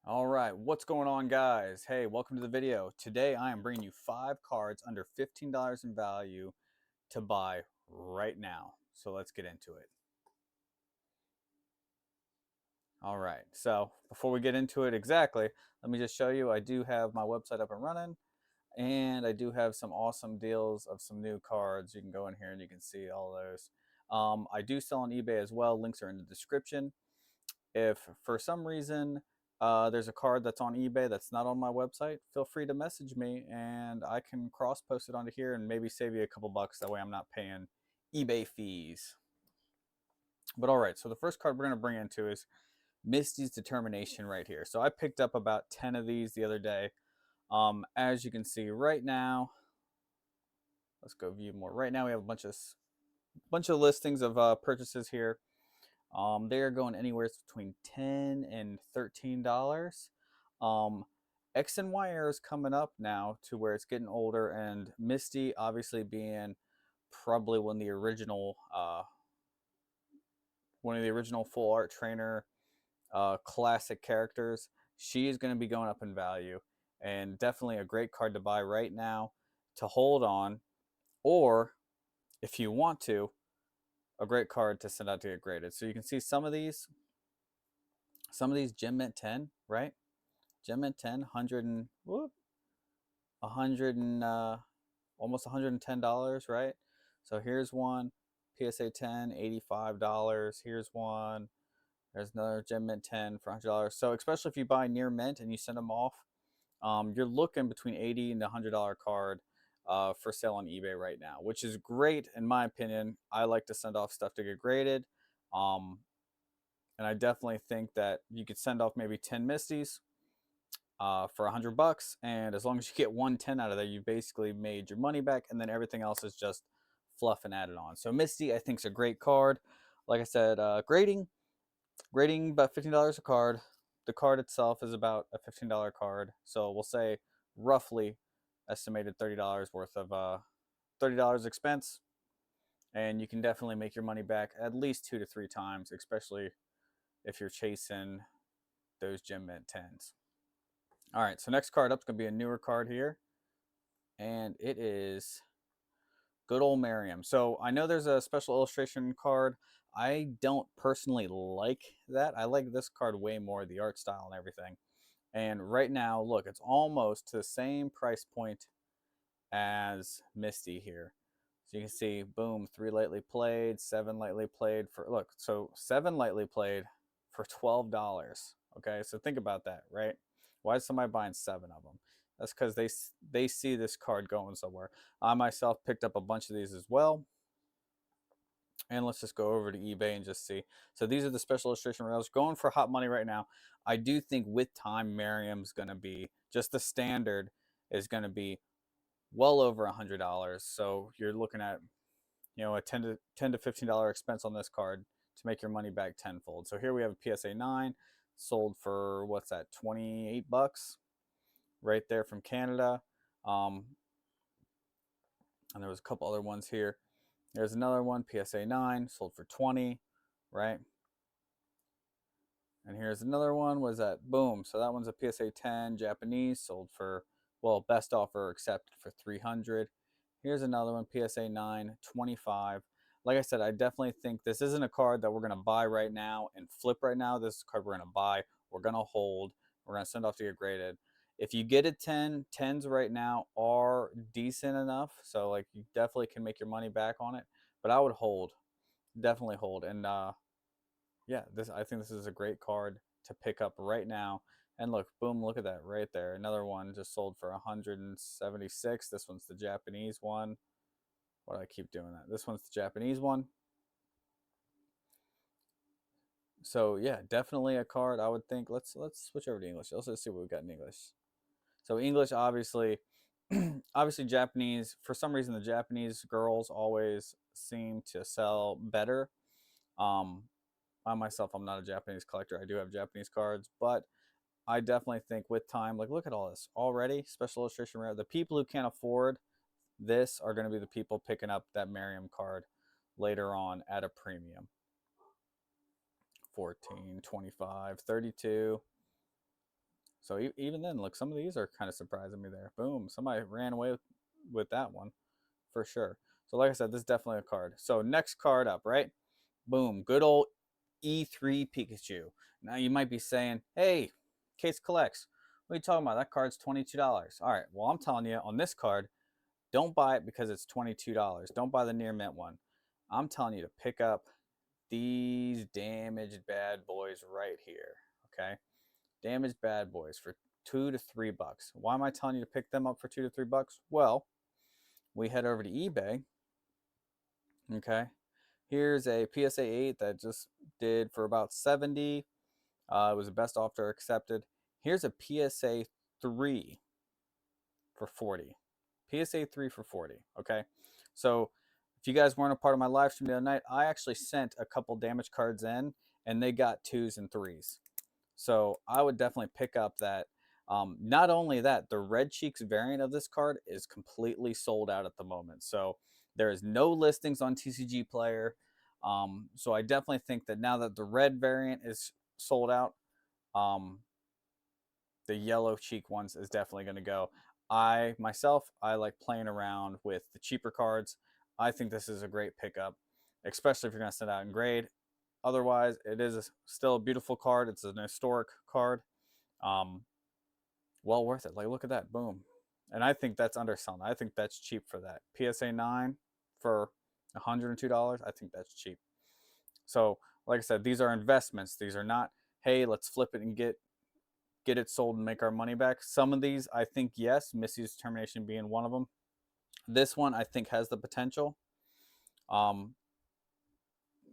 All right, what's going on, guys? Hey, welcome to the video. Today I am bringing you 5 cards under $15 in value to buy right now. So let's get into it. All right, so before we get into it exactly, let me just show you I do have my website up and running, and I do have some awesome deals of some new cards. You can go in here and you can see all those. I do sell on eBay as well. Links are in the description. If for some reason there's a card that's on eBay that's not on my website, feel free to message me and I can cross post it onto here and maybe save you a couple bucks. That way I'm not paying eBay fees. But all right, so the first card we're going to bring into is Misty's Determination right here. So I picked up about 10 of these the other day. As you can see right now, let's go view more. Right now we have a bunch of listings of purchases here. They are going anywhere between $10 and $13. Um, X and Y is coming up now to where it's getting older, and Misty, obviously being probably one of the original full art trainer classic characters, she is going to be going up in value, and definitely a great card to buy right now to hold on, or if you want to, a great card to send out to get graded. So you can see some of these gem mint 10, right? Gem mint 10, 100 and whoop, 100 and almost $110, right? So here's one, PSA 10, $85. Here's one. There's another gem mint 10 for $100. So especially if you buy near mint and you send them off, you're looking between $80 and $100 card for sale on eBay right now, which is great in my opinion. I like to send off stuff to get graded. Um, and I definitely think that you could send off maybe 10 Misties for $100, and as long as you get 110 out of there, you basically made your money back, and then everything else is just fluff and added on. So Misty, I think, is a great card. Like I said, grading about $15 a card. The card itself is about a $15 card, so we'll say roughly estimated $30 worth of $30 expense, and you can definitely make your money back at least 2 to 3 times, especially if you're chasing those gem mint 10s. All right, so next card up is going to be a newer card here, and it is good old Mariam. So I know there's a special illustration card. I don't personally like that. I like this card way more, the art style and everything. And right now, look, it's almost to the same price point as Misty here. So you can see, boom, 3 lightly played, 7 lightly played for, look, so 7 lightly played for $12. Okay, so think about that, right? Why is somebody buying 7 of them? That's because they see this card going somewhere. I myself picked up a bunch of these as well. And let's just go over to eBay and just see. So these are the special illustration rails going for hot money right now. I do think with time, Mariam's going to be, just the standard is going to be well over $100. So you're looking at, a $10 to $15 expense on this card to make your money back tenfold. So here we have a PSA 9 sold for, what's that, 28 bucks right there from Canada. And there was a couple other ones here. There's another one, PSA 9 sold for 20, right? And here's another one, was that, boom. So that one's a PSA 10 Japanese, sold for, well, best offer accepted for 300. Here's another one, PSA 9, 25. Like I said, I definitely think this isn't a card that we're going to buy right now and flip right now. This is a card we're going to buy, we're going to hold, we're going to send off to get graded. If you get a 10, 10s right now are decent enough. So like you definitely can make your money back on it. But I would hold, definitely hold. And yeah, I think this is a great card to pick up right now. And look, boom, look at that right there. Another one just sold for 176. This one's the Japanese one. Why do I keep doing that? This one's the Japanese one. So yeah, definitely a card I would think. Let's switch over to English. Let's see what we've got in English. So English, obviously, obviously Japanese. For some reason, the Japanese girls always seem to sell better. Um, I myself, I'm not a Japanese collector. I do have Japanese cards, but I definitely think with time, like look at all this already, special illustration rare. The people who can't afford this are going to be the people picking up that Mariam card later on at a premium. 14, 25, 32. So even then, look, some of these are kind of surprising me there. Boom, somebody ran away with that one for sure. So like I said, this is definitely a card. So next card up, right? Boom, good old E3 Pikachu. Now you might be saying, hey, Case Collects, what are you talking about? That card's $22. All right, well, I'm telling you on this card, don't buy it because it's $22. Don't buy the near mint one. I'm telling you to pick up these damaged bad boys right here. Okay, damaged bad boys for $2 to $3. Why am I telling you to pick them up for $2 to $3? Well, we head over to eBay. Okay, here's a PSA 8 that just did for about 70. It was the best offer accepted. Here's a PSA 3 for 40. PSA 3 for 40. Okay, so if you guys weren't a part of my live stream the other night, I actually sent a couple damage cards in, and they got 2s and 3s. So I would definitely pick up that. Not only that, the Red Cheeks variant of this card is completely sold out at the moment. So there is no listings on TCG Player. So I definitely think that now that the red variant is sold out, um, the yellow cheek ones is definitely going to go. I myself, I like playing around with the cheaper cards. I think this is a great pickup, especially if you're going to send out in grade. Otherwise, it is still a beautiful card. It's an historic card. Um, well worth it. Like, look at that, boom. And I think that's underselling. I think that's cheap for that. PSA 9 for $102. I think that's cheap. So, like I said, these are investments. These are not, hey, let's flip it and get it sold and make our money back. Some of these, I think, yes, Misty Determination being one of them. This one, I think, has the potential.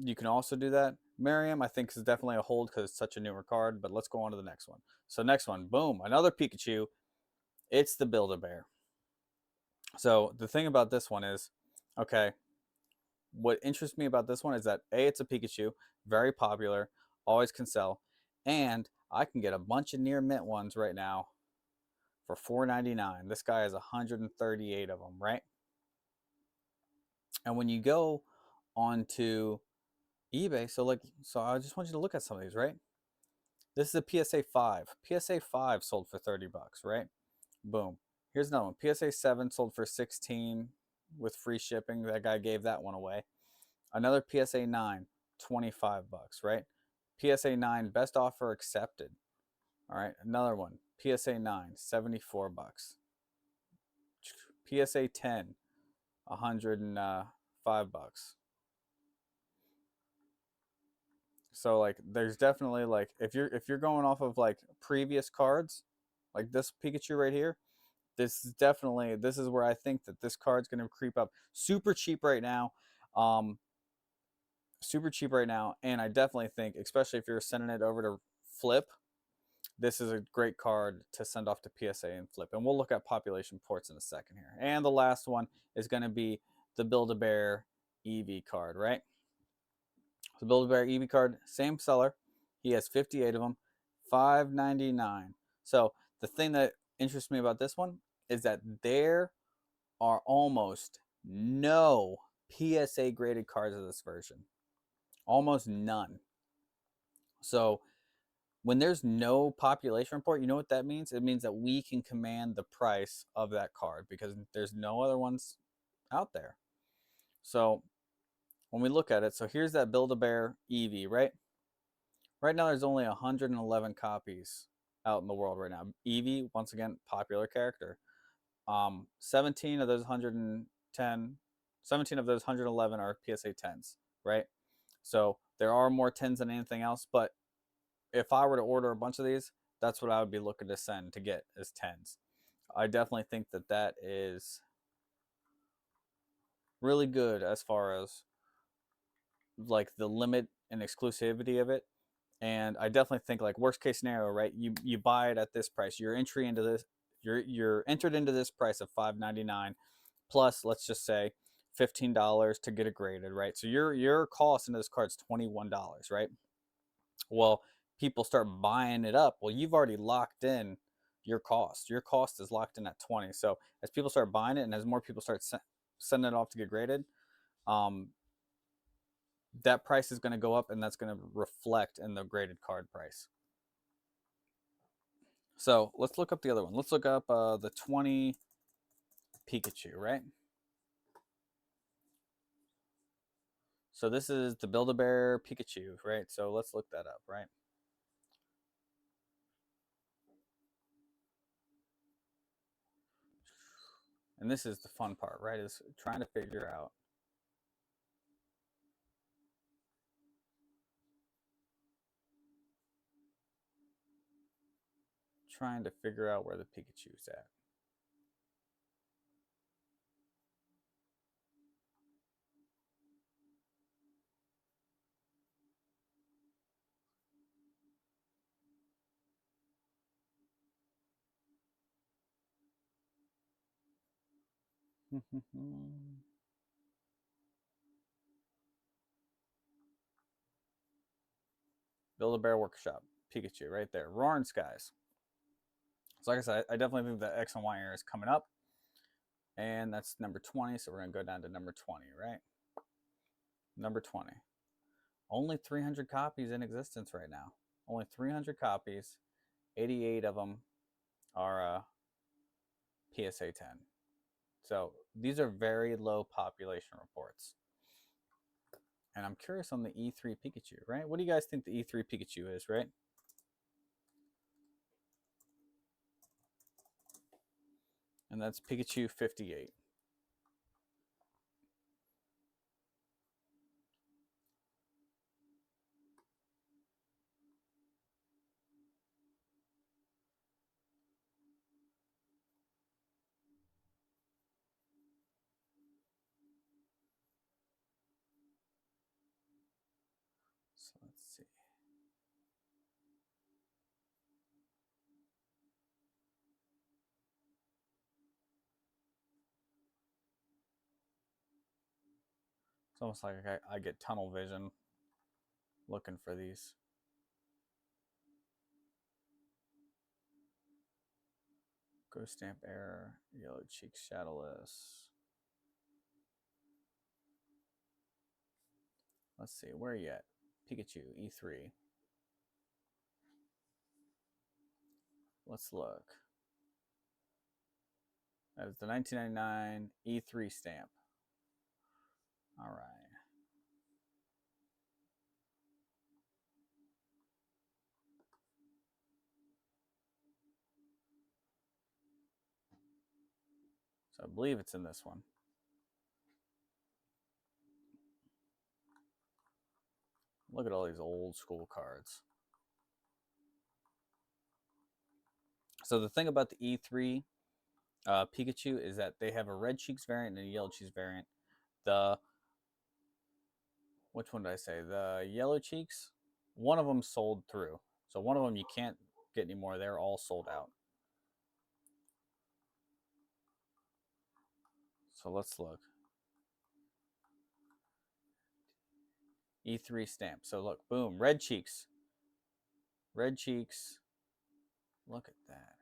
You can also do that. Mariam, I think, is definitely a hold because it's such a newer card, but let's go on to the next one. So next one, boom, another Pikachu. It's the Build-A-Bear. So the thing about this one is, okay, what interests me about this one is that A, it's a Pikachu, very popular, always can sell, and I can get a bunch of near mint ones right now for $4.99. This guy has 138 of them, right? And when you go onto eBay, so I just want you to look at some of these, right? This is a PSA 5. PSA 5 sold for $30, right? Boom. Here's another one. PSA 7 sold for 16 with free shipping. That guy gave that one away. Another PSA 9, $25, right? PSA 9 best offer accepted. All right, another one. PSA 9, $74. PSA 10, $105. So like there's definitely like if you're going off of like previous cards, like this Pikachu right here, this is where I think that this card's going to creep up super cheap right now. Um Super cheap right now, and I definitely think, especially if you're sending it over to flip, this is a great card to send off to PSA and flip. And we'll look at population ports in a second here. And the last one is going to be the Build-A-Bear Eevee card, right? The Build-A-Bear Eevee card, same seller. He has 58 of them, $5.99. So the thing that interests me about this one is that there are almost no PSA graded cards of this version. Almost none. So when there's no population report, you know what that means? It means that we can command the price of that card because there's no other ones out there. So when we look at it, so here's that Build-A-Bear Eevee, right? Right now there's only 111 copies out in the world right now. Eevee, once again, popular character. 17 of those 110, 17 of those 111 are PSA 10s, right? So there are more 10s than anything else, but if I were to order a bunch of these, that's what I would be looking to send to get is 10s. I definitely think that that is really good as far as like the limit and exclusivity of it. And I definitely think like worst case scenario, right? You buy it at this price. Your entry into this, you're entered into this price of $5.99 plus let's just say $15 to get it graded, right? So your cost into this card is $21, right? Well, people start buying it up. Well, you've already locked in your cost. Your cost is locked in at 20. So as people start buying it and as more people start sending it off to get graded, um, that price is going to go up and that's going to reflect in the graded card price. So let's look up the other one. Let's look up the 20 Pikachu, right? So this is the Build-A-Bear Pikachu, right? So let's look that up, right? And this is the fun part, right? Is trying to figure out where the Pikachu's at. Build-A-Bear Workshop, Pikachu, right there. Roaring Skies. So like I said, I definitely think the X and Y era is coming up. And that's number 20, so we're going to go down to number 20, right? Number 20. Only 300 copies in existence right now. Only 300 copies. 88 of them are PSA 10. So these are very low population reports. And I'm curious on the E3 Pikachu, right? What do you guys think the E3 Pikachu is, right? And that's Pikachu 58. So let's see. It's almost like I get tunnel vision looking for these. Ghost Stamp Error, Yellow Cheeks Shadowless. Let's see, where are you at? Pikachu, E3. Let's look. That is the 1999 E3 stamp. All right. So I believe it's in this one. Look at all these old school cards. So the thing about the E3 Pikachu is that they have a red cheeks variant and a yellow cheeks variant. The which one did I say? The yellow cheeks. One of them sold through. So one of them you can't get anymore. They're all sold out. So let's look. E3 stamp. So look, boom, red cheeks. Red cheeks. Look at that.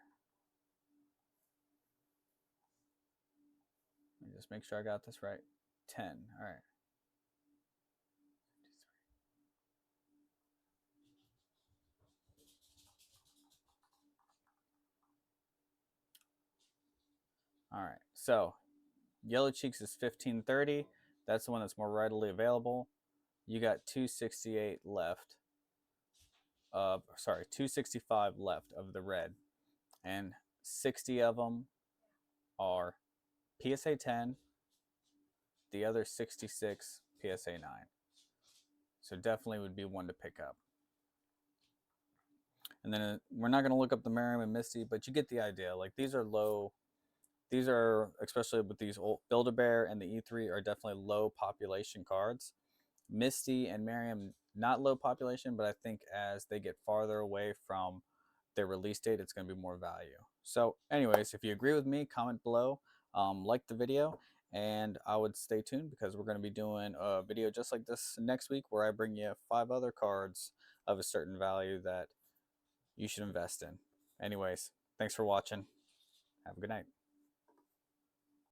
Let me just make sure I got this right. 10. All right. All right. So Yellow Cheeks is 1530. That's the one that's more readily available. You got 268 left. Sorry, 265 left of the red, and 60 of them are PSA 10. The other 66 PSA 9. So definitely would be one to pick up. And then we're not going to look up the Mariam and Misty, but you get the idea. Like these are low. These are, especially with these old Build-A-Bear and the E3, are definitely low population cards. Misty and Mariam, not low population, but I think as they get farther away from their release date, it's going to be more value. So anyways, if you agree with me, comment below, like the video, and I would stay tuned because we're going to be doing a video just like this next week where I bring you 5 other cards of a certain value that you should invest in. Anyways, thanks for watching. Have a good night.